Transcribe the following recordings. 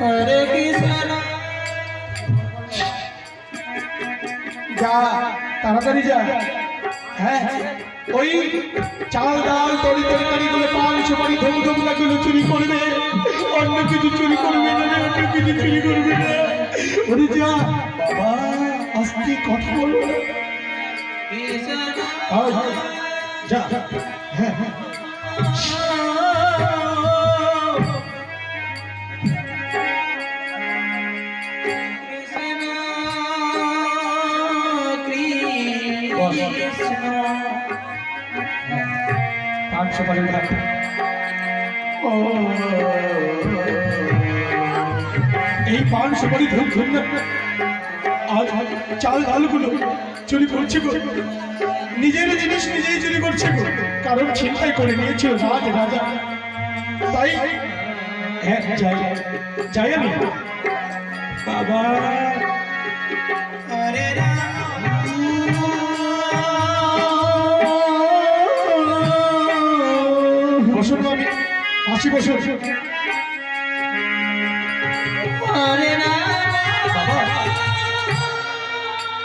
हरे कृष्ण যা তাড়াতাড়ি যা। হ্যাঁ ওই চাল ডাল তরি তরকারিগুলো পান সুপারি ধমু ধমুলাগুলো চুরি করবে, অন্য কিছু চুরি করবে না, অন্য কিছু চুরি করবে না। ওরে যা বাবা, আস্তে কথা বলো না। যা। হ্যাঁ হ্যাঁ পান সুপারি ভাগ। এই পান সুপারি ধূপ ধূপ না, আজ চাল ডালগুলো চুরি করছে গো, নিজের জিনিস নিজেই চুরি করছে গো, কারণ ছিনতাই করে নিয়েছিল রাজ রাজা। তাই হ্যাঁ যাই যাই আমি বাবা। বসুন আমি আসি, বসুন। বাবা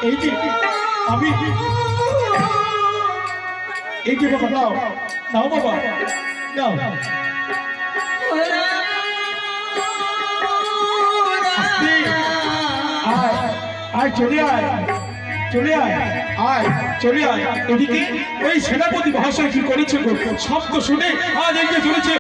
এই যে আমি, এই যে বাবা নাও নাও বাবা নাও। আয় আয় চলে আয়, চলে আয়, আয় চলে আয় এদিকে। ওই সেনাপতি মহাশয় কি করেছে শব্দ শুনে আজ এই যে চলেছে।